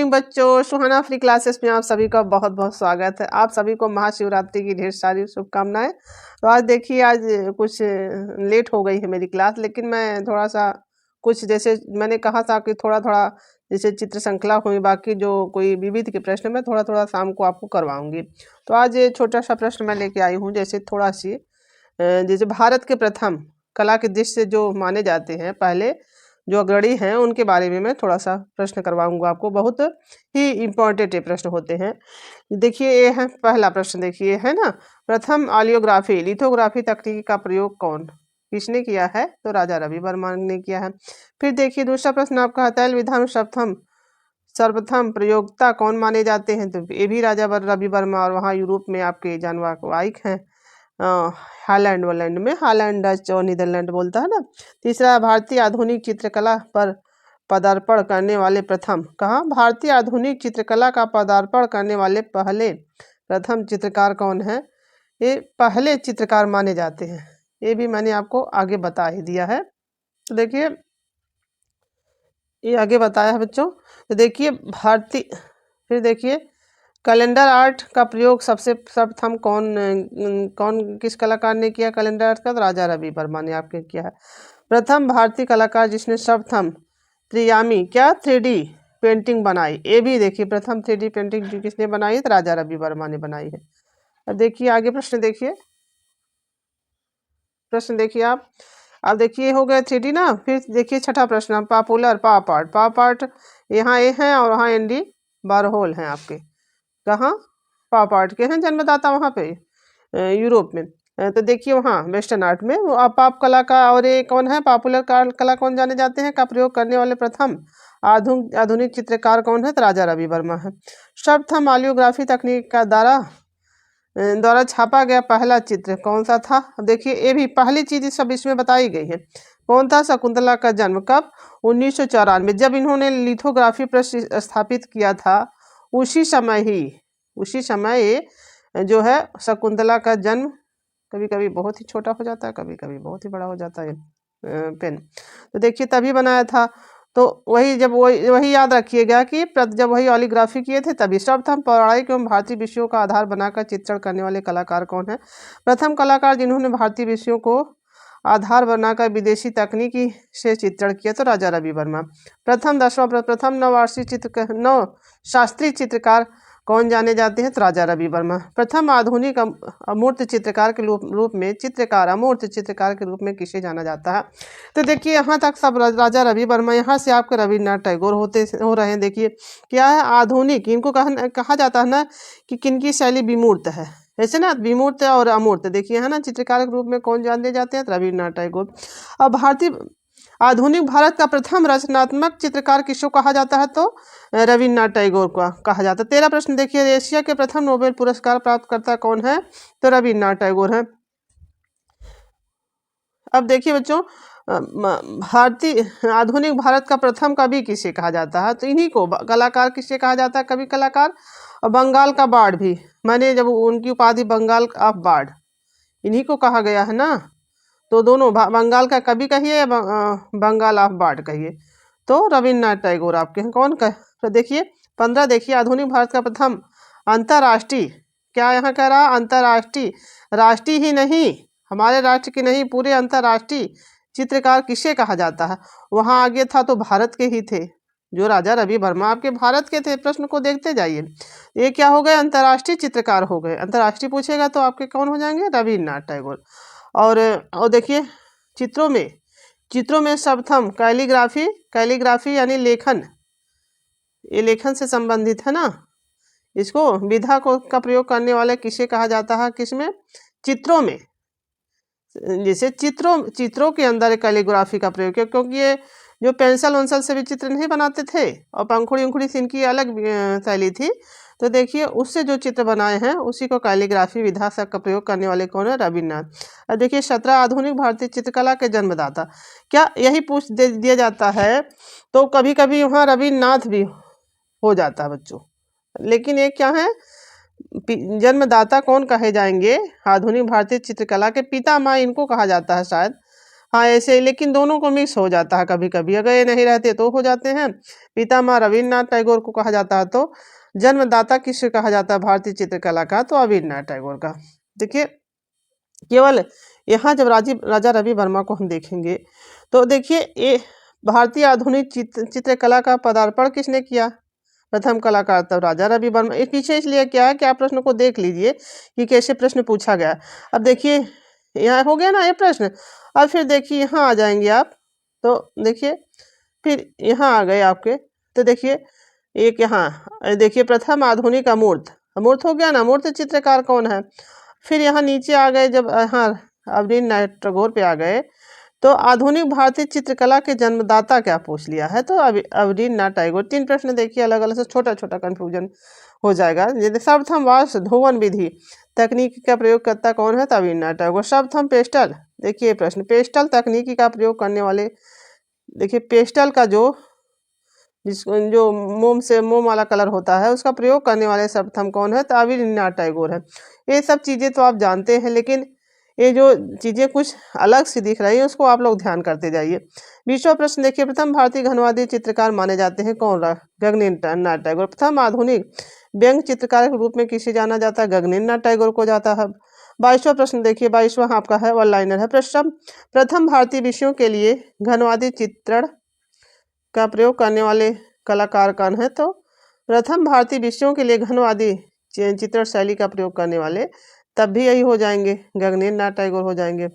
Evening बच्चों, सुहाना free classes में आप सभी का बहुत बहुत स्वागत है। आप सभी को महाशिवरात्रि की ढेर सारी शुभकामनाएं। तो आज देखिए, आज कुछ लेट हो गई है मेरी क्लास, लेकिन मैं थोड़ा सा कुछ जैसे मैंने कहा था कि थोड़ा थोड़ा जैसे चित्र श्रृंखला हुई, बाकी जो कोई विविध के प्रश्न मैं थोड़ा थोड़ा शाम को आपको करवाऊंगी। तो आज ये छोटा सा प्रश्न मैं लेके आई हूँ, जैसे थोड़ा सी जैसे भारत के प्रथम कला के दृश्य से जो माने जाते हैं, पहले जो अग्रणी हैं उनके बारे में मैं थोड़ा सा प्रश्न करवाऊंगा आपको। बहुत ही इम्पोर्टेंट ये प्रश्न होते हैं। देखिए, ये है पहला प्रश्न, देखिए है ना, प्रथम ऑलियोग्राफी लिथोग्राफी तकनीक का प्रयोग किसने किया है? तो राजा रवि वर्मा ने किया है। फिर देखिए दूसरा प्रश्न आपका, तैल विधान सर्वप्रथम प्रयोक्ता कौन माने जाते हैं? तो ये भी राजा रवि वर्मा, और वहाँ यूरोप में आपके जानवाइक हैं, हालैंड वलैंड में, हालैंड डच और नीदरलैंड बोलता है ना। तीसरा, भारतीय आधुनिक चित्रकला पर पदार्पण करने वाले प्रथम, कहाँ? भारतीय आधुनिक चित्रकला का पदार्पण करने वाले प्रथम चित्रकार कौन है? ये पहले चित्रकार माने जाते हैं, ये भी मैंने आपको आगे बता ही दिया है। तो देखिए, ये आगे बताया है बच्चों। तो देखिए फिर देखिए, कैलेंडर आर्ट का प्रयोग सर्वप्रथम किस कलाकार ने किया? कैलेंडर आर्ट का तो राजा रवि वर्मा ने आपके किया है। प्रथम भारतीय कलाकार जिसने सर्वप्रथम त्रियामी 3D पेंटिंग बनाई, ये भी देखिए, प्रथम 3D पेंटिंग किसने बनाई? तो राजा रवि वर्मा ने बनाई है। अब देखिए आगे प्रश्न देखिए, आप अब देखिए हो गए 3D ना। फिर देखिए छठा प्रश्न, पॉपुलर पॉप आर्ट यहाँ ए है और वहाँ एंडी वारहोल हैं आपके, कहाँ? पॉप आर्ट के हैं जन्मदाता वहाँ पे यूरोप में। तो देखिए वहाँ वेस्टर्न आर्ट में वो पॉप कला का, और ये कौन है? पॉपुलर कला कौन जाने जाते हैं? का प्रयोग करने वाले प्रथम आधुनिक चित्रकार कौन है? तो राजा रवि वर्मा है। सर्वप्रथम ऑलियोग्राफी तकनीक का द्वारा छापा गया पहला चित्र कौन सा था? देखिए ये भी पहली चीज सब इसमें बताई गई है। कौन था? शकुंतला का जन्म कब? 1994, जब इन्होंने लिथोग्राफी प्रेस स्थापित किया था, उसी समय जो है शकुंतला का जन्म। कभी कभी बहुत ही छोटा हो जाता है, कभी कभी बहुत ही बड़ा हो जाता है पेन। तो देखिए तभी बनाया था। तो वही याद रखिएगा कि जब वही ऑलियोग्राफी किए थे तभी। सर्वप्रथम पौराणिक एवं भारतीय विषयों का आधार बनाकर चित्रण करने वाले कलाकार कौन है? प्रथम कलाकार जिन्होंने भारतीय विषयों को आधार बनाकर विदेशी तकनीकी से चित्रण किया तो राजा रवि वर्मा। प्रथम नव शास्त्रीय चित्रकार कौन जाने जाते हैं? तो राजा रवि वर्मा। प्रथम आधुनिक अमूर्त चित्रकार के रूप में अमूर्त चित्रकार के रूप में किसे जाना जाता है? तो देखिए यहाँ तक सब राजा रवि वर्मा। यहाँ से आपके रविन्द्रनाथ टैगोर हो रहे हैं। देखिए क्या है, आधुनिक इनको कहा जाता है ना कि किनकी शैली विमूर्त है, ऐसे ना, विमूर्त और अमूर्त। देखिए है ना, चित्रकार के रूप में कौन जाने जाते हैं? रविन्द्रनाथ टैगोर। अब आधुनिक भारत का प्रथम रचनात्मक चित्रकार किसको कहा जाता है? तो रविन्द्रनाथ टैगोर को कहा जाता है। 13 प्रश्न देखिए, एशिया के प्रथम नोबेल पुरस्कार प्राप्तकर्ता कौन है? तो रविन्द्रनाथ टैगोर है। अब देखिए बच्चों, आधुनिक भारत का प्रथम कवि किसे कहा जाता है? तो इन्हीं को कलाकार किसे कहा जाता है? कवि कलाकार। और बंगाल का बाढ़ भी, मैंने जब उनकी उपाधि बंगाल ऑफ बाढ़, इन्हीं को कहा गया है ना। तो दोनों बंगाल का कवि कहिए या बंगाल ऑफ बाढ़ कहिए, तो रविन्द्रनाथ टैगोर आपके हैं। कौन कह? तो देखिए 15 देखिए, आधुनिक भारत का प्रथम अंतर्राष्ट्रीय, क्या यहाँ कह रहा? अंतर्राष्ट्रीय, राष्ट्रीय ही नहीं, हमारे राष्ट्र की नहीं, पूरे अंतर्राष्ट्रीय चित्रकार किसे कहा जाता है? वहाँ आगे था तो भारत के ही थे, जो राजा रवि वर्मा आपके भारत के थे। प्रश्न को देखते जाइए, ये क्या हो गए? अंतर्राष्ट्रीय चित्रकार हो गए। अंतर्राष्ट्रीय पूछेगा तो आपके कौन हो जाएंगे? रविन्द्रनाथ टैगोर। और देखिए चित्रों में सर्वप्रथम कैलीग्राफी यानी लेखन, ये लेखन से संबंधित है ना। इसको विधा का प्रयोग करने वाले किसे कहा जाता है? किसमें? चित्रों में। जैसे चित्रों के अंदर कैलीग्राफी का प्रयोग किया, क्योंकि ये जो पेंसिल वंसल से भी चित्र नहीं बनाते थे, और पंखुड़ी उंखुड़ी से इनकी अलग शैली थी। तो देखिए उससे जो चित्र बनाए हैं उसी को कैलीग्राफी विधा का प्रयोग करने वाले कौन है? रविन्द्रनाथ। अब देखिए 17 आधुनिक भारतीय चित्रकला के जन्मदाता, क्या यही पूछ दिया जाता है? तो कभी कभी वहाँ रविन्द्रनाथ भी हो जाता है बच्चों, लेकिन ये क्या है, जन्मदाता कौन कहे जाएंगे? आधुनिक भारतीय चित्रकला के पितामह इनको कहा जाता है शायद, हाँ ऐसे, लेकिन दोनों को मिक्स हो जाता है कभी कभी, अगर ये नहीं रहते तो हो जाते हैं। पितामह रविन्द्रनाथ टैगोर को कहा जाता है, तो जन्मदाता किसे कहा जाता है भारतीय चित्रकला का, तो रविन्द्रनाथ टैगोर का। देखिए केवल यहाँ जब राजा रवि वर्मा को हम देखेंगे तो देखिए ये भारतीय आधुनिक चित्रकला का पदार्पण किसने किया, प्रथम कलाकार तब राजा रवि वर्मा। ये पीछे इसलिए क्या है कि आप प्रश्न को देख लीजिए कि कैसे प्रश्न पूछा गया। अब देखिए यहाँ हो गया ना ये प्रश्न। अब फिर देखिए यहाँ आ जाएंगे आप, तो देखिए फिर यहाँ आ गए आपके, तो देखिए एक यहाँ देखिए प्रथम आधुनिक अमूर्त, अमूर्त हो गया ना, अमूर्त चित्रकार कौन है। फिर यहाँ नीचे आ गए, जब हाँ रविन्द्रनाथ टैगोर पे आ गए तो आधुनिक भारतीय चित्रकला के जन्मदाता क्या पूछ लिया है, तो रविन्द्रनाथ टैगोर। 3 प्रश्न देखिए अलग अलग से, छोटा छोटा कंफ्यूजन हो जाएगा। जैसे सर्वप्रथम वाष्प धोवन विधि तकनीक का प्रयोगकर्ता कौन है, तो रविन्द्रनाथ टैगोर। सर्वप्रथम पेस्टल, देखिए प्रश्न पेस्टल तकनीकी का प्रयोग करने वाले, देखिए पेस्टल का जो मोम वाला कलर होता है उसका प्रयोग करने वाले सर्वप्रथम कौन है, तो रविन्द्रनाथ टैगोर है। ये सब चीज़ें तो आप जानते हैं, लेकिन ये जो चीज़ें कुछ अलग सी दिख रही है उसको आप लोग ध्यान करते जाइए। 20वां प्रश्न देखिए प्रथम भारतीय घनवादी चित्रकार माने जाते हैं कौन, गगनेन्द्र टैगोर। प्रथम आधुनिक व्यंग चित्रकार के रूप में किसे जाना जाता है, गगनेन्द्र टैगोर को जाता है। 22वां प्रश्न देखिए, 22वां आपका है वन लाइनर है। प्रथम भारतीय विषयों के लिए घनवादी चित्रण का प्रयोग करने वाले कलाकार कौन है, तो प्रथम भारतीय विषयों के लिए घनवादी चित्रण शैली का प्रयोग करने वाले तब भी यही हो जाएंगे, गगनेन्द्रनाथ टैगोर हो जाएंगे।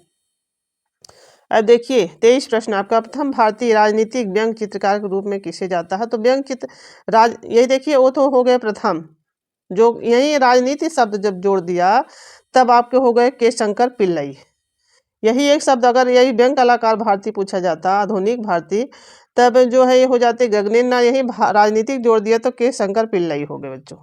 अब देखिए 23 प्रश्न आपका, प्रथम भारतीय राजनीतिक व्यंग चित्रकार के रूप में किसे जाता है, तो व्यंग चित्र यही देखिए वो तो हो गए प्रथम, जो यही राजनीति शब्द जब जोड़ दिया तब आपके हो गए के शंकर पिल्लई। यही एक शब्द अगर यही व्यंग कलाकार भारतीय पूछा जाता आधुनिक भारतीय, तब जो है ये हो जाते गगनेन्द्रनाथ, यही राजनीतिक जोड़ दिया तो के शंकर पिल्लई हो गए बच्चों।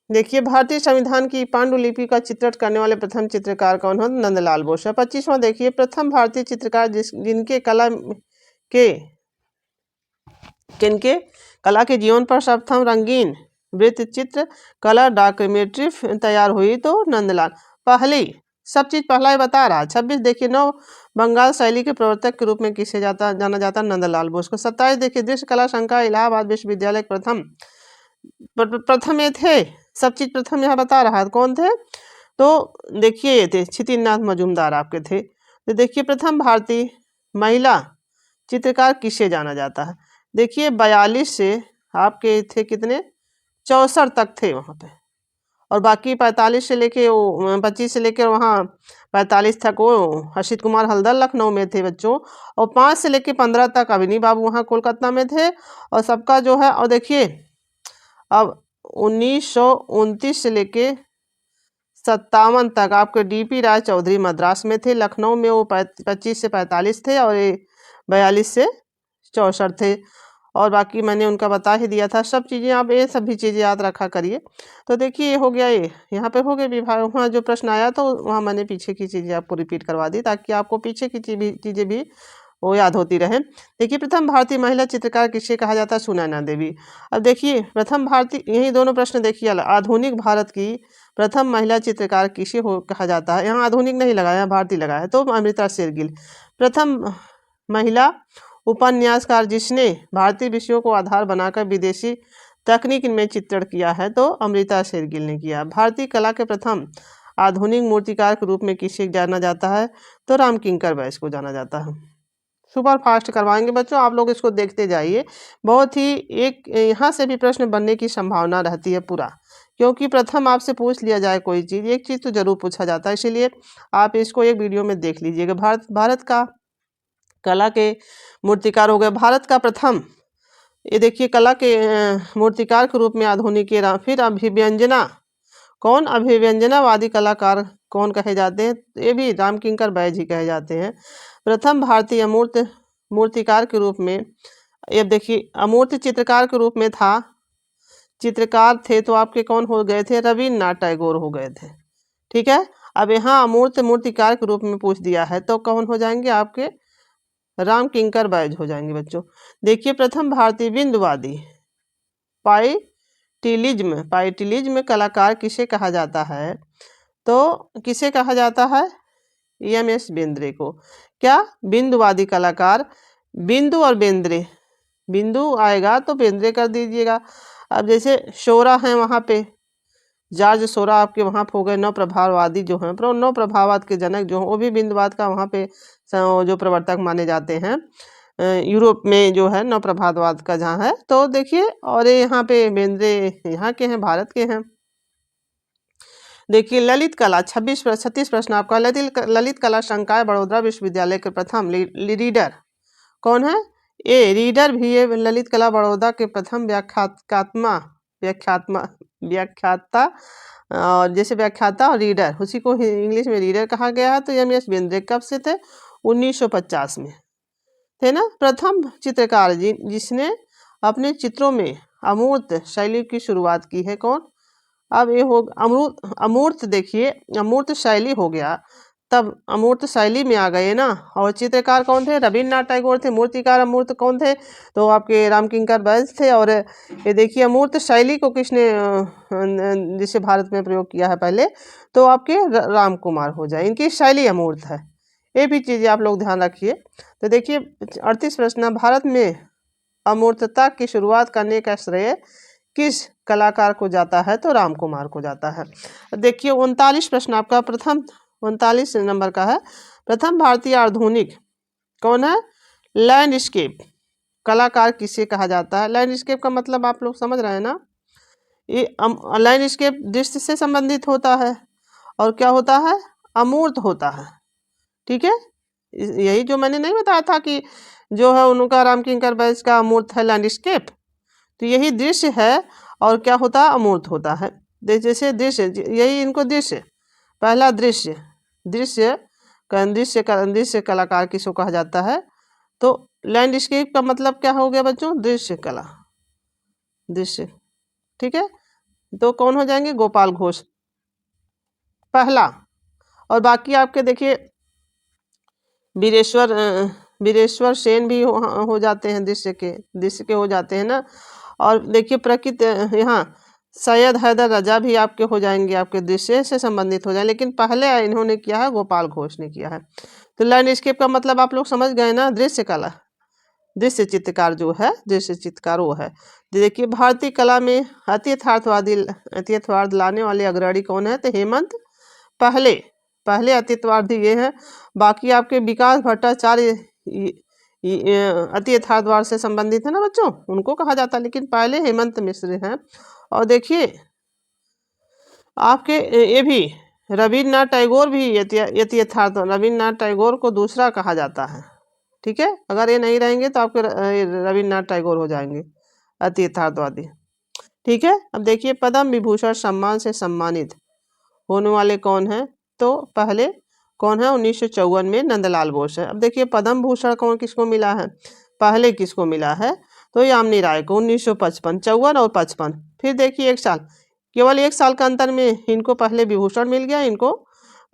देखिए भारतीय संविधान की पांडुलिपि का चित्रण करने वाले प्रथम चित्रकार कौन है, नंदलाल बोस है। 25वां देखिए प्रथम भारतीय चित्रकार जिनके कला के जीवन पर सर्वप्रथम रंगीन वृत्त चित्र कलर डॉक्यूमेंट्री तैयार हुई, तो नंदलाल। पहली सब चीज पहला ही बता रहा। 26 देखिए नव बंगाल शैली के प्रवर्तक के रूप में किसे जाना जाता नंदलाल बोस को। 27 देखिए दृश्य कला संकाय इलाहाबाद विश्वविद्यालय के प्रथम ये थे, सब चीज प्रथम यहाँ बता रहा है कौन थे, तो देखिए ये थे क्षितिनाथ मजूमदार आपके थे। तो देखिए प्रथम भारतीय महिला चित्रकार किसे जाना जाता है, देखिए 42 से आपके थे कितने 64 तक थे वहाँ पे, और बाकी 45 से लेके वो 25 से लेकर वहाँ 45 तक वो हर्षित कुमार हल्दर लखनऊ में थे बच्चों, और 5 से लेके 15 तक अविनी बाबू वहाँ कोलकाता में थे। और सबका जो है, और देखिए अब 1929 से लेके 57 तक आपके डीपी राय चौधरी मद्रास में थे, लखनऊ में वो 25 से 45 थे, और ये 42 से 64 थे, और बाकी मैंने उनका बता ही दिया था। सब चीज़ें आप ये सभी चीज़ें याद रखा करिए। तो देखिए ये हो गया, ये यहाँ पे हो गया विभाग, वहाँ जो प्रश्न आया तो वहाँ मैंने पीछे की चीज़ें आपको रिपीट करवा दी ताकि आपको पीछे की चीज़ें भी वो याद होती रहे। देखिए प्रथम भारतीय महिला चित्रकार किसे कहा जाता है, सुनैना देवी। अब देखिए प्रथम भारतीय, यही दोनों प्रश्न देखिए, आधुनिक भारत की प्रथम महिला चित्रकार किसे कहा जाता है, यहाँ आधुनिक नहीं लगाया, यहाँ भारतीय लगाया है, तो अमृता शेरगिल। प्रथम महिला उपन्यासकार जिसने भारतीय विषयों को आधार बनाकर विदेशी तकनीक में चित्रण किया है, तो अमृता शेरगिल ने किया। भारतीय कला के प्रथम आधुनिक मूर्तिकार के रूप में किसे जाना जाता है, तो रामकिंकर बैस को जाना जाता है। सुपर फास्ट करवाएंगे बच्चों, आप लोग इसको देखते जाइए। बहुत ही एक यहाँ से भी प्रश्न बनने की संभावना रहती है पूरा, क्योंकि प्रथम आपसे पूछ लिया जाए कोई चीज़, एक चीज़ तो जरूर पूछा जाता है, इसीलिए आप इसको एक वीडियो में देख लीजिएगा। भारत का कला के मूर्तिकार हो गए, भारत का प्रथम ये देखिए कला के मूर्तिकार के रूप में आधुनिक फिर अभिव्यंजना कौन, अभिव्यंजनावादी कलाकार कौन कहे जाते हैं, ये भी रामकिंकर बैस ही कहे जाते हैं। प्रथम भारतीय अमूर्त मूर्तिकार के रूप में, ये देखिए अमूर्त चित्रकार के रूप में था, चित्रकार थे तो आपके कौन हो गए थे, रविन्द्रनाथ टैगोर हो गए थे। ठीक है, अब यहाँ अमूर्त मूर्तिकार के रूप में पूछ दिया है तो कौन हो जाएंगे आपके, रामकिंकर बैस हो जाएंगे बच्चों। देखिए प्रथम भारतीय बिंदुवादी पाइटिलिज्म कलाकार किसे कहा जाता है, तो किसे कहा जाता है, EMS बेंद्रे को। क्या? बिंदुवादी कलाकार। बिंदु और बेंद्रे, बिंदु आएगा तो बेंद्रे कर दीजिएगा। अब जैसे शोरा है वहाँ पे, जॉर्ज सोरा आपके वहाँ पे हो गए। नव प्रभाववादी जो हैं, नव प्रभाववाद के जनक जो हैं, वो भी बिंदुवाद का वहाँ पे जो प्रवर्तक माने जाते हैं। यूरोप में जो है नव प्रभाववाद का जहाँ है, तो देखिए। और यहाँ पे बेंद्रे यहाँ के हैं, भारत के हैं। देखिए ललित कला 36 प्रश्न आपका। ललित कला संकाय बड़ौदा विश्वविद्यालय के प्रथम रीडर कौन है? ए रीडर भी है ललित कला बड़ौदा के प्रथम व्याख्याता। और जैसे व्याख्याता और रीडर, उसी को इंग्लिश में रीडर कहा गया है। तो EMS बेंद्रे कब से थे? 1950 में थे ना। प्रथम चित्रकार जिसने अपने चित्रों में अमूर्त शैली की शुरुआत की है, कौन? अब ये हो अमूर्त, देखिए अमूर्त शैली हो गया, तब अमूर्त शैली में आ गए ना। और चित्रकार कौन थे? रविन्द्रनाथ टैगोर थे। मूर्तिकार अमूर्त कौन थे? तो आपके रामकिंकर बैज थे। और ये देखिए अमूर्त शैली को किसने जिसे भारत में प्रयोग किया है पहले, तो आपके राम कुमार हो जाए। इनकी शैली अमूर्त है, ये भी चीज़ें आप लोग ध्यान रखिए। तो देखिए 38 प्रश्न। भारत में अमूर्तता की शुरुआत करने का श्रेय किस कलाकार को जाता है? तो राम कुमार को जाता है। देखिए 39 प्रश्न आपका। प्रथम 39 नंबर का है। प्रथम भारतीय आधुनिक कौन है? लैंडस्केप कलाकार किसे कहा जाता है? लैंडस्केप का मतलब आप लोग समझ रहे हैं ना। ये लैंडस्केप दृश्य से संबंधित होता है, और क्या होता है? अमूर्त होता है। ठीक है, यही जो मैंने नहीं बताया था कि जो है उनका रामकिंकर बैज का अमूर्त है लैंडस्केप, तो यही दृश्य है। और क्या होता है? अमूर्त होता है। जैसे दृश्य, यही इनको दृश्य, पहला दृश्य, दृश्य कलाकार किसको कहा जाता है? तो लैंडस्केप का मतलब क्या हो गया बच्चों? दृश्य कला, दृश्य। ठीक है, तो कौन हो जाएंगे? गोपाल घोष पहला। और बाकी आपके देखिए वीरेश्वर सेन भी हो जाते हैं, दृश्य के हो जाते हैं ना। और देखिए प्रकृति, यहाँ सैयद हैदर रजा भी आपके हो जाएंगे, आपके दृश्य से संबंधित हो जाए। लेकिन पहले इन्होंने किया है, गोपाल घोष ने किया है। तो लैंडस्केप का मतलब आप लोग समझ गए ना, दृश्य कला, दृश्य चित्रकार जो है, दृश्य चित्रकार वो है। देखिए भारतीय कला में अति यथार्थवाद लाने वाले अग्रणी कौन है? तो हेमंत पहले अतिथवादी ये है। बाकी आपके विकास भट्टाचार्य अति यथार्थवाद से संबंधित है ना बच्चों, उनको कहा जाता है। लेकिन पहले हेमंत मिश्र हैं। और देखिए आपके ये भी रविन्द्रनाथ टैगोर भी यति यथार्थ, रविन्द्रनाथ टैगोर को दूसरा कहा जाता है। ठीक है, अगर ये नहीं रहेंगे तो आपके रविन्द्रनाथ टैगोर हो जाएंगे अति यथार्थवादी। ठीक है, अब देखिए पद्म विभूषण सम्मान से सम्मानित होने वाले कौन है? तो पहले कौन है? 1954 में नंदलाल बोस है। अब देखिए पद्म भूषण कौन किसको मिला है? पहले किसको मिला है? तो यामिनी राय को 1955, 54 और 55। फिर देखिए एक साल, केवल एक साल का अंतर में इनको पहले विभूषण मिल गया, इनको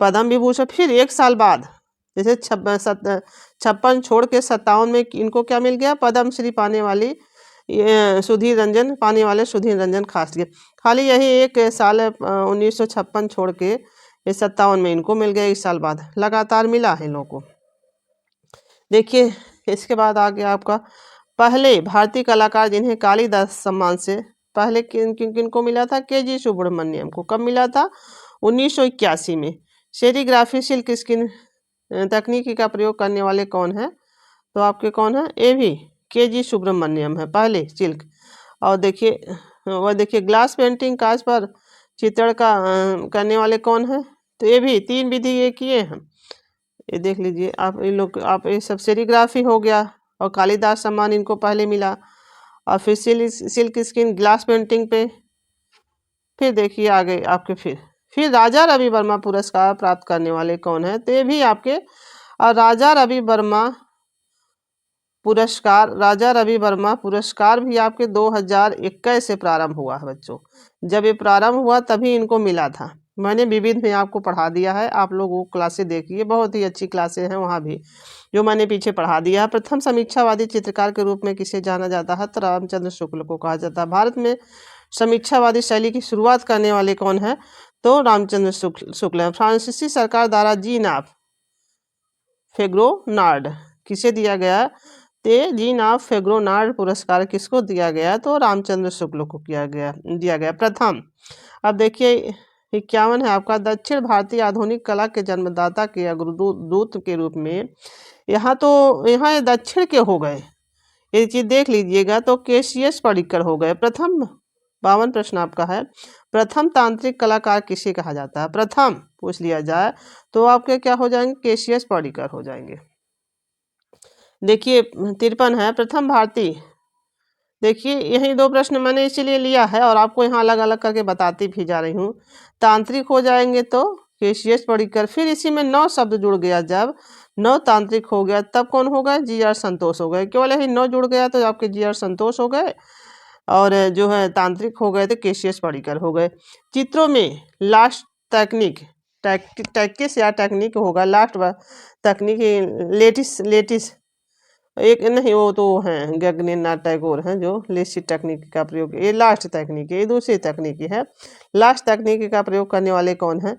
पद्म विभूषण। फिर एक साल बाद जैसे 56 छोड़ के 57 में इनको क्या मिल गया? पद्मश्री पाने वाली सुधीर रंजन खाली यही एक साल 1956 छोड़ के 57 में इनको मिल गया, इस साल बाद लगातार मिला है इन लोगों को। देखिए इसके बाद आ गया आपका पहले भारतीय कलाकार जिन्हें कालिदास सम्मान से पहले किन को मिला था? KG सुब्रमण्यम को। कब मिला था? 1981 में। सेरीग्राफी सिल्क स्क्रीन तकनीकी का प्रयोग करने वाले कौन है? तो आपके कौन है? ये भी KG सुब्रमण्यम है पहले सिल्क। और देखिए वह देखिए ग्लास पेंटिंग कांच पर चित्रण का करने वाले कौन है? तो ये भी 3 विधि ये किए हैं, ये देख लीजिए आप। इन लोग आप ये सब सेरीग्राफी हो गया, और कालिदास सम्मान इनको पहले मिला। और फिर सिल्क स्क्रीन ग्लास पेंटिंग पे। फिर देखिए आगे आपके फिर राजा रवि वर्मा पुरस्कार प्राप्त करने वाले कौन है? तो ये भी आपके राजा रवि वर्मा पुरस्कार भी आपके 2021 से प्रारंभ हुआ है बच्चों। जब ये प्रारंभ हुआ तभी इनको मिला था। मैंने विविध में आपको पढ़ा दिया है, आप लोग वो क्लासें देखिए, बहुत ही अच्छी क्लासें हैं वहाँ भी, जो मैंने पीछे पढ़ा दिया है। प्रथम समीक्षावादी चित्रकार के रूप में किसे जाना जाता है? तो रामचंद्र शुक्ल को कहा जाता है। भारत में समीक्षावादी शैली की शुरुआत करने वाले कौन है? तो रामचंद्र शुक्ल है। फ्रांसीसी सरकार द्वारा जी नाप फेग्रोनार्ड किसे दिया गया? तेजीन ऑफ फेग्रोनार्ड पुरस्कार किसको दिया गया? तो रामचंद्र शुक्ल को दिया गया प्रथम। अब देखिए 51 है आपका, दक्षिण भारतीय आधुनिक कला के जन्मदाता के अग्रदूत के रूप में, यहाँ दक्षिण के हो गए, ये चीज देख लीजिएगा। तो केसीएस पडिक्कर हो गए प्रथम। 52 प्रश्न आपका है, प्रथम तांत्रिक कलाकार किसे कहा जाता है? प्रथम पूछ लिया जाए तो आपके क्या हो जाएंगे? केसीएस पडिक्कर हो जाएंगे। देखिए 53 है, प्रथम भारतीय, देखिए यही 2 प्रश्न मैंने इसीलिए लिया है और आपको यहाँ अलग अलग करके बताती भी जा रही हूँ। तांत्रिक हो जाएंगे तो केसीएस पडिक्कर, फिर इसी में 9 शब्द जुड़ गया, जब 9 तांत्रिक हो गया तब कौन हो गए? जीआर संतोष हो गए। केवल यही 9 जुड़ गया तो आपके जीआर संतोष हो गए, और जो है तांत्रिक हो गए तो केसीएस पडिक्कर हो गए। चित्रों में लास्ट तकनीक, टैक्टिस या टेक्निक होगा, लास्ट तकनीक लेटिस एक नहीं, वो तो हैं गगनेन्द्रनाथ टैगोर हैं जो लेसिट तकनीक का प्रयोग, ये लास्ट तकनीक है, ये दूसरी तकनीकी है। लास्ट तकनीकी का प्रयोग करने वाले कौन है?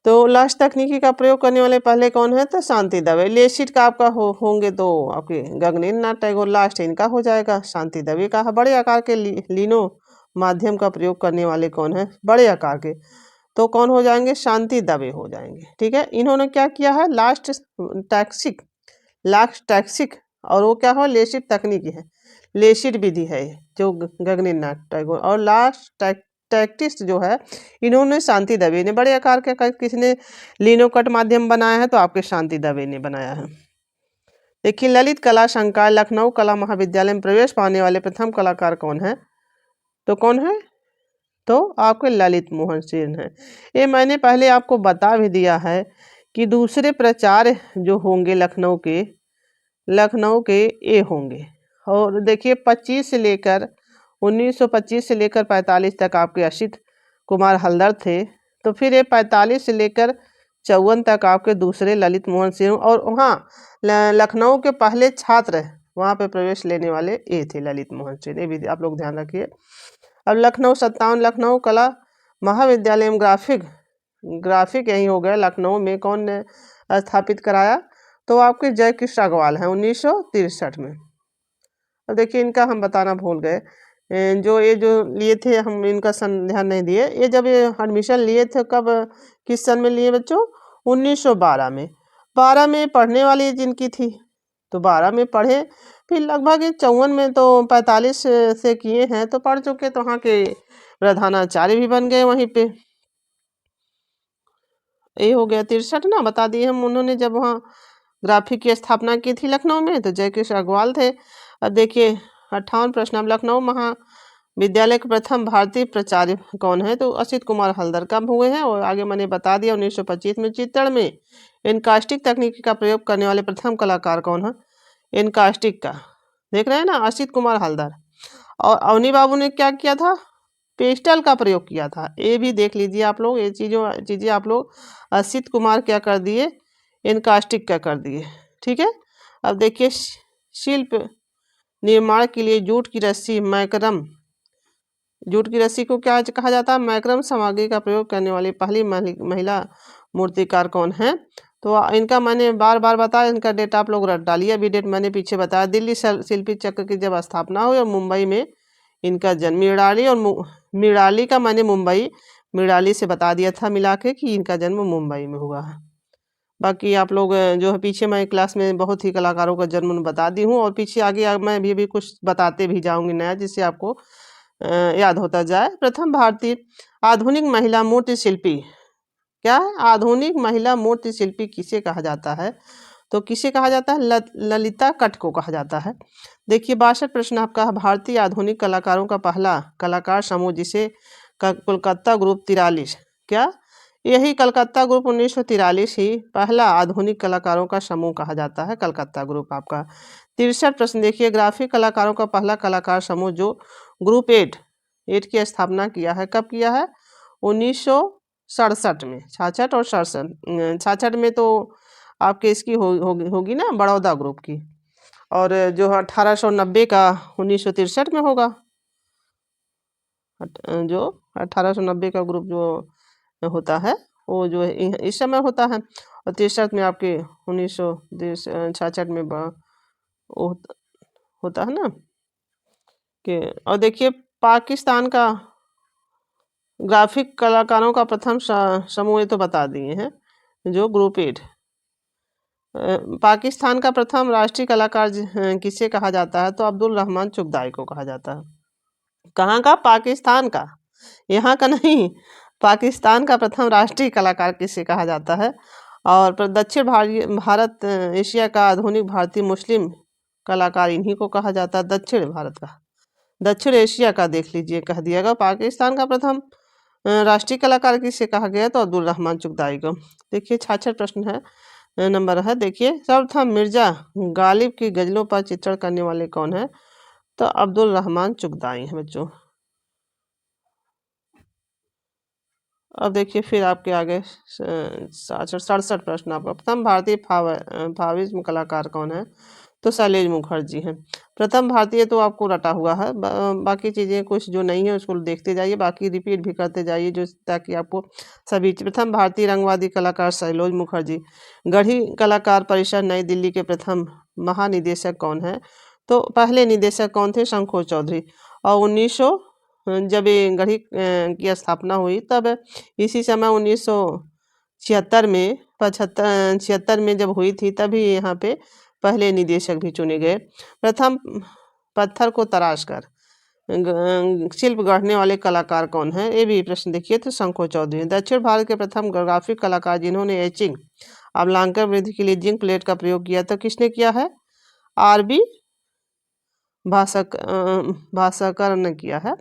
तो लास्ट तकनीकी का प्रयोग करने वाले पहले कौन है? तो शांति दवे। लेसिट का आपका होंगे तो आपके गगनेन्द्रनाथ टैगोर, लास्ट इनका हो जाएगा शांति दवे का। बड़े आकार के लीनो माध्यम का प्रयोग करने वाले कौन है? बड़े आकार के, तो कौन हो जाएंगे? शांति दवे हो जाएंगे। ठीक है, इन्होंने क्या किया है? लास्ट टैक्सिक, और वो क्या हो? लेसिट तकनीकी है, लेसिट विधि है जो गगनेन्द्रनाथ टैगोर, और लास्ट टैक्टिस जो है इन्होंने शांति दवे ने। बड़े आकार के किसने लिनोकट माध्यम बनाया है? तो आपके शांति दवे ने बनाया है। देखिए ललित कला संकाय लखनऊ कला महाविद्यालय में प्रवेश पाने वाले प्रथम कलाकार कौन है? तो कौन है? तो आपके ललित मोहन सेन है। ये मैंने पहले आपको बता भी दिया है कि दूसरे प्राचार्य जो होंगे लखनऊ के ये होंगे। और देखिए 25 से लेकर 1925 से लेकर 45 तक आपके असित कुमार हल्दर थे। तो फिर ये 45 से लेकर 54 तक आपके दूसरे ललित मोहन सिंह, और वहाँ लखनऊ के पहले छात्र वहाँ पे प्रवेश लेने वाले ये थे ललित मोहन सिंह, ये भी आप लोग ध्यान रखिए। अब लखनऊ 57 लखनऊ कला महाविद्यालय में ग्राफिक यही हो गया। लखनऊ में कौन ने स्थापित कराया? तो आपके जय कृष्ण अग्रवाल हैं 1963 में। अब देखिए इनका हम बताना भूल गए, जो लिए थे हम इनका ध्यान नहीं दिए। ये जब ये एडमिशन लिए थे कब, किस सन में लिए बच्चों? 1912 में। 12 में पढ़ने वाली जिनकी थी तो 12 में पढ़े, फिर लगभग 54 में तो 45 से किए हैं तो पढ़ चुके, तो वहाँ के प्रधानाचार्य भी बन गए वहीं पे। ये हो गया 63 ना, बता दिए हम। उन्होंने जब वहाँ ग्राफिक की स्थापना की थी लखनऊ में तो जय कृष्ण अग्रवाल थे। अब देखिए 58 प्रश्न, अब लखनऊ महाविद्यालय के प्रथम भारतीय प्राचार्य कौन है? तो असित कुमार हल्दर कब हुए हैं? और आगे मैंने बता दिया 1925 में। चित्रण में इनकास्टिक तकनीक का प्रयोग करने वाले प्रथम कलाकार कौन है? इनकास्टिक का देख रहे हैं ना, असित कुमार हल्दर। और अवनी बाबू ने क्या किया था? पेस्टल का प्रयोग किया था। ये भी देख लीजिए आप लोग, ये चीज़ें आप लोग। असित कुमार क्या कर दिए? इनकास्टिक का कर दिए। ठीक है, अब देखिए शिल्प निर्माण के लिए जूट की रस्सी जूट की रस्सी को क्या कहा जाता है? मैक्रम सामग्री का प्रयोग करने वाली पहली महिला मूर्तिकार कौन है? तो इनका मैंने बार बार बताया, इनका डेट आप लोग रट डालिए, अभी डेट मैंने पीछे बताया। दिल्ली शिल्पी चक्र की जब स्थापना हुई और मुंबई में इनका जन्म, मिराली का मैंने मिराली से बता दिया था मिला के कि इनका जन्म मुंबई में हुआ है। बाकी आप लोग जो है पीछे मैं क्लास में बहुत ही कलाकारों का जन्म बता दी हूँ, और पीछे आगे मैं भी कुछ बताते भी जाऊंगी नया, जिससे आपको याद होता जाए। प्रथम भारतीय आधुनिक महिला मूर्ति शिल्पी क्या है? आधुनिक महिला मूर्ति शिल्पी किसे कहा जाता है? तो किसे कहा जाता है? ललिता कट को कहा जाता है। देखिए 62 प्रश्न आपका, भारतीय आधुनिक कलाकारों का पहला कलाकार समूह जिसे कोलकाता ग्रुप 43, क्या यही कलकत्ता ग्रुप 1943 ही पहला आधुनिक कलाकारों का समूह कहा जाता है, कलकत्ता ग्रुप आपका। 63 प्रश्न देखिए, ग्राफिक कलाकारों का पहला कलाकार समूह जो ग्रुप 8 की स्थापना किया है, कब किया है? 1967 में। 66 और 67, 66 में तो आपके इसकी होगी ना बड़ौदा ग्रुप की, और जो 1890 का 1963 में होगा, जो 1890 का ग्रुप जो होता है वो जो है इस समय होता है। और 63 में आपके 1966 में वो होता है ना कि। और देखिए पाकिस्तान का ग्राफिक कलाकारों का प्रथम समूह ये तो बता दिए हैं, जो ग्रुप 8। पाकिस्तान का प्रथम राष्ट्रीय कलाकार किसे कहा जाता है, तो अब्दुल रहमान चुगताई को कहा जाता है। कहाँ का? पाकिस्तान का, यहाँ का नहीं। पाकिस्तान का प्रथम राष्ट्रीय कलाकार किसे कहा जाता है? और दक्षिण भारत एशिया का आधुनिक भारतीय मुस्लिम कलाकार इन्हीं को कहा जाता है। दक्षिण भारत का, दक्षिण एशिया का देख लीजिए कह दिएगा। पाकिस्तान का प्रथम राष्ट्रीय कलाकार किसे कहा गया, तो अब्दुल रहमान चुगताई को। देखिए 66 प्रश्न है, नंबर है। देखिए सर्वप्रथम मिर्जा गालिब की गजलों पर चित्रण करने वाले कौन है, तो अब्दुल रहमान चुगताई है बच्चों। अब देखिए फिर आपके आगे 67 प्रश्न आपका। प्रथम भारतीय फाविज्म कलाकार कौन है, तो शैलेश मुखर्जी हैं। प्रथम भारतीय तो आपको रटा हुआ है, बाकी चीज़ें कुछ जो नहीं है उसको देखते जाइए, बाकी रिपीट भी करते जाइए जो, ताकि आपको सभी। प्रथम भारतीय रंगवादी कलाकार शैलेश मुखर्जी। गढ़ी कलाकार परिषद नई दिल्ली के प्रथम महानिदेशक कौन है, तो पहले निदेशक कौन थे, शंखोज चौधरी। और 1900 जब ये गढ़ी की स्थापना हुई, तब इसी समय 1976 में 76 में जब हुई थी, तभी यहाँ पे पहले निदेशक भी चुने गए। प्रथम पत्थर को तराश कर शिल्प गढ़ने वाले कलाकार कौन है, ये भी प्रश्न देखिए, तो शंखोज चौधरी। दक्षिण भारत के प्रथम ग्राफिक कलाकार जिन्होंने एचिंग अवलांकन वृद्धि के लिए जिंक प्लेट का प्रयोग किया, तो किसने किया है, आरबी भास्कर ने किया है।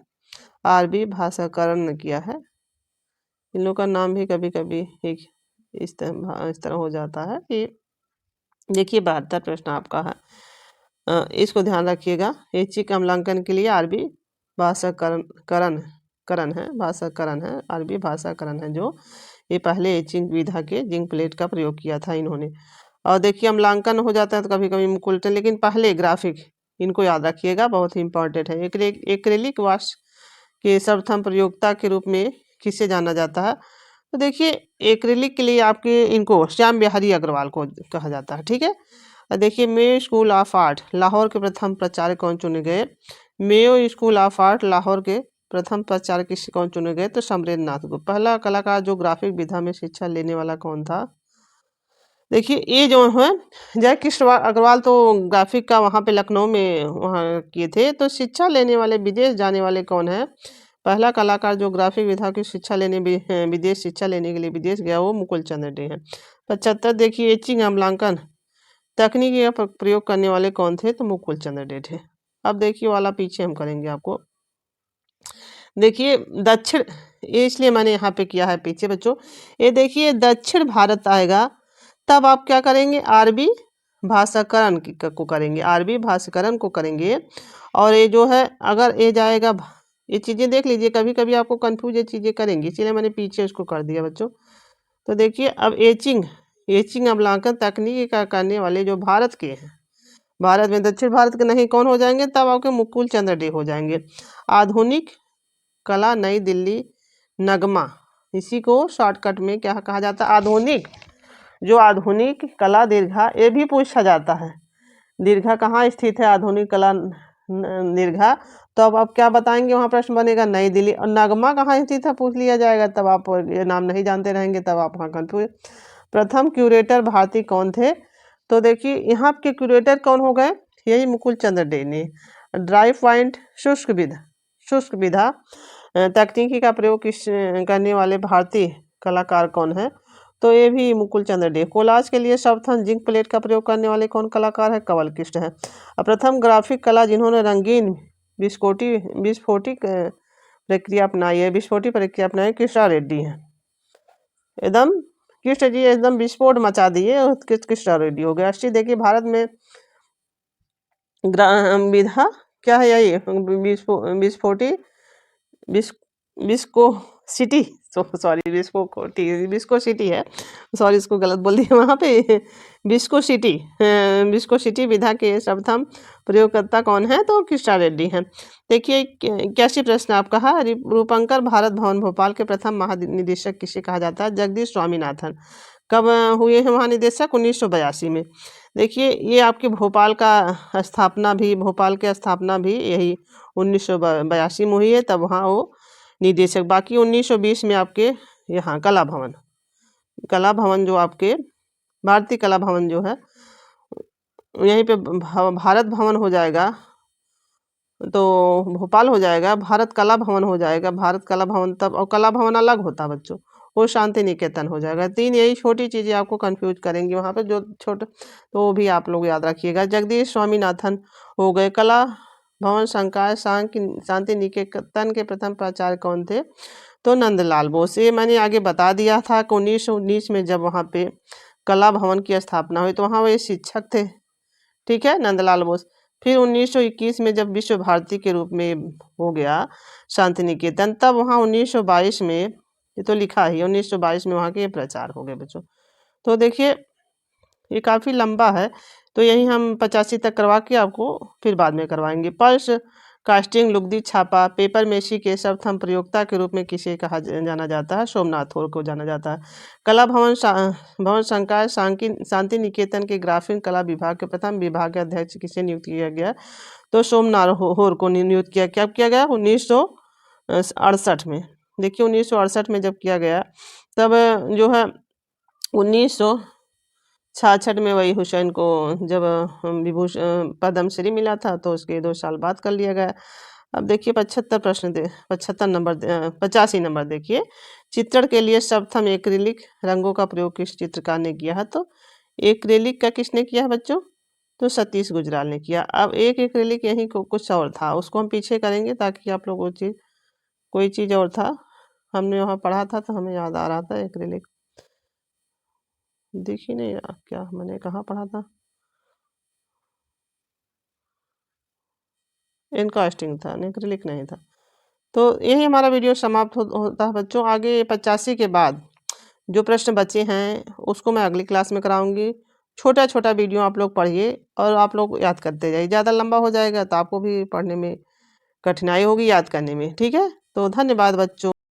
आरबी भास्कर ने किया है। इन लोग का नाम भी कभी कभी एक इस तरह हो जाता है कि। देखिए 72 प्रश्न आपका है, इसको ध्यान रखिएगा। ऐच्छिक अम्लांकन के लिए आरबी भास्करन है, आरबी भास्करन है, जो ये पहले एचिंग विधा के जिंक प्लेट का प्रयोग किया था इन्होंने। और देखिए अम्लांकन हो जाता है तो कभी कभी मुकुल, लेकिन पहले ग्राफिक, इनको याद रखिएगा, बहुत ही इंपॉर्टेंट है। एक्रेलिक वाश के सर्वप्रथम प्रयोक्ता के रूप में किसे जाना जाता है, तो देखिए एक्रेलिक के लिए आपके इनको श्याम बिहारी अग्रवाल को कहा जाता है, ठीक है। देखिए Mayo school of art Lahore के प्रथम प्राचार्य कौन चुने गए, Mayo school of art Lahore के प्रथम प्राचार्य किसी कौन चुने गए, तो समरेंद्र नाथ गुप्त। पहला कलाकार जो ग्राफिक विधा में शिक्षा लेने वाला कौन था, देखिए ये जो है जय कृष्ण अग्रवाल, तो ग्राफिक का वहाँ पे लखनऊ में वहाँ किए थे। तो शिक्षा लेने वाले, विदेश जाने वाले कौन है, पहला कलाकार जो ग्राफिक विधा की शिक्षा लेने विदेश शिक्षा लेने के लिए विदेश गया, वो मुकुल चंद्र डे है। 75 देखिए एचिंग अम्लांकन तकनीकी का प्रयोग करने वाले कौन थे, तो मुकुल चंद्र डे थे। अब देखिए वाला पीछे हम करेंगे आपको। देखिए दक्षिण, ये इसलिए मैंने यहाँ पे किया है पीछे बच्चों। ये देखिए दक्षिण भारत आएगा, तब आप क्या करेंगे, आरबी भास्करन को करेंगे, आरबी भास्करन को करेंगे। और ये जो है अगर ये जाएगा, ये चीज़ें देख लीजिए, कभी कभी आपको कंफ्यूज ये चीज़ें करेंगी, इसलिए मैंने पीछे उसको कर दिया बच्चों। तो देखिए अब एचिंग अम्लांकन तकनीकी का करने वाले जो भारत के हैं, भारत में दक्षिण भारत के नहीं कौन हो जाएंगे, तब आपके मुकुल चंद्र डे हो जाएंगे। आधुनिक कला नई दिल्ली नगमा, इसी को शॉर्टकट में क्या कहा जाता है, आधुनिक, जो आधुनिक कला दीर्घा, ये भी पूछा जाता है, दीर्घा कहाँ स्थित है, आधुनिक कला दीर्घा, तो अब आप क्या बताएंगे, वहाँ प्रश्न बनेगा नई दिल्ली। और नगमा कहाँ स्थित है पूछ लिया जाएगा, तब आप ये नाम नहीं जानते रहेंगे, तब आप वहाँ कंफ्यूज। प्रथम क्यूरेटर भारतीय कौन थे, तो देखिए यहाँ के क्यूरेटर कौन हो गए, यही मुकुल चंद्र डे ने। ड्राई पॉइंट शुष्क विधा तकनीकी का प्रयोग करने वाले भारतीय कलाकार कौन है, तो ये भी मुकुल चंद्र डे। कोलाज के लिए सर्वप्रथम जिंक प्लेट का प्रयोग करने वाले कौन कलाकार है, कंवल कृष्ण है। प्रथम ग्राफिक कला जिन्होंने रंगीन विस्फोटिक प्रक्रिया अपनाई है, विस्फोटिक प्रक्रिया अपनाई, कृष्णा रेड्डी है। एकदम कृष्ण जी एकदम विस्फोट मचा दिए, कृष्णा रेड्डी हो गया। अस्टी देखिए भारत में विधा क्या है, यही विस्फोटी विस्कोसिटी सॉरी, विस्कोसिटी है, सॉरी इसको गलत बोल दिया वहाँ पे। विस्कोसिटी, विस्कोसिटी विधा के सर्वप्रथम प्रयोगकर्ता कौन है? तो कृष्णा रेड्डी हैं। देखिए कैसी प्रश्न आपका है, रूपंकर भारत भवन भोपाल के प्रथम महानिदेशक किसे कहा जाता है? जगदीश स्वामीनाथन। कब हुए हैं महानिदेशक? 1982 में। देखिए ये आपके भोपाल का स्थापना भी, भोपाल की स्थापना भी यही 1982 में हुई है, तब वहाँ वो निदेशक। बाकी 1920 में आपके यहाँ कला भवन, कला भवन जो आपके भारतीय कला भवन जो है यहीं पे भारत भवन हो जाएगा, तो भोपाल हो जाएगा, भारत कला भवन हो जाएगा, भारत कला भवन तब, और कला भवन अलग होता बच्चों, वो शांति निकेतन हो जाएगा। तीन यही छोटी चीज़ें आपको कंफ्यूज करेंगी वहाँ पे, जो छोटे, तो वो भी आप लोग याद रखिएगा। जगदीश स्वामीनाथन हो गए। कला भवन संकाय शांति निकेतन के प्रथम प्राचार्य कौन थे? तो नंदलाल बोस। ये मैंने आगे बता दिया था कि 1919 में जब वहाँ पे कला भवन की स्थापना हुई तो वहाँ वे शिक्षक थे, ठीक है, नंदलाल बोस। फिर 1921 में जब विश्व भारती के रूप में हो गया शांति निकेतन, तब वहाँ 1922 में, ये तो लिखा ही 1922 में वहाँ के प्रचार हो गए बच्चों। तो देखिए ये काफ़ी लंबा है, तो यही हम 85 तक करवा के आपको फिर बाद में करवाएंगे। पल्स कास्टिंग लुगदी छापा पेपर मेशी के सर्वप्रथम प्रयोक्ता के रूप में किसे कहा जाना जाता है? सोमनाथ होर को जाना जाता है। कला भवन भवन संकाय शांति निकेतन के ग्राफिक कला विभाग के प्रथम विभाग के अध्यक्ष किसे नियुक्त किया गया? तो सोमनाथ होर को नियुक्त किया। कब किया गया? 1968 में। देखिए 1968 में जब किया गया, तब जो है 1966 में वही हुसैन को जब विभूषण पद्मश्री मिला था, तो उसके 2 साल बाद कर लिया गया। अब देखिए 75 प्रश्न 75 नंबर 85 नंबर देखिए, चित्रण के लिए सर्वप्रथम एक्रिलिक रंगों का प्रयोग किस चित्रकार ने किया है? तो एक्रिलिक का किसने किया है बच्चों? तो सतीश गुजराल ने किया। अब एक एक्रिलिक यहीं कुछ और था, उसको हम पीछे करेंगे ताकि आप लोग वो चीज़, कोई चीज़ और था, हमने वहाँ पढ़ा था तो हमें याद आ रहा था। एक्रिलिक दिख ही नहीं रहा, क्या मैंने कहाँ पढ़ा था? इनकास्टिंग था, एक्रिलिक नहीं था। तो यही हमारा वीडियो समाप्त होता है बच्चों। आगे 85 के बाद जो प्रश्न बचे हैं उसको मैं अगली क्लास में कराऊंगी। छोटा छोटा वीडियो आप लोग पढ़िए और आप लोग याद करते जाइए। ज़्यादा लंबा हो जाएगा तो आपको भी पढ़ने में कठिनाई होगी, याद करने में, ठीक है। तो धन्यवाद बच्चों।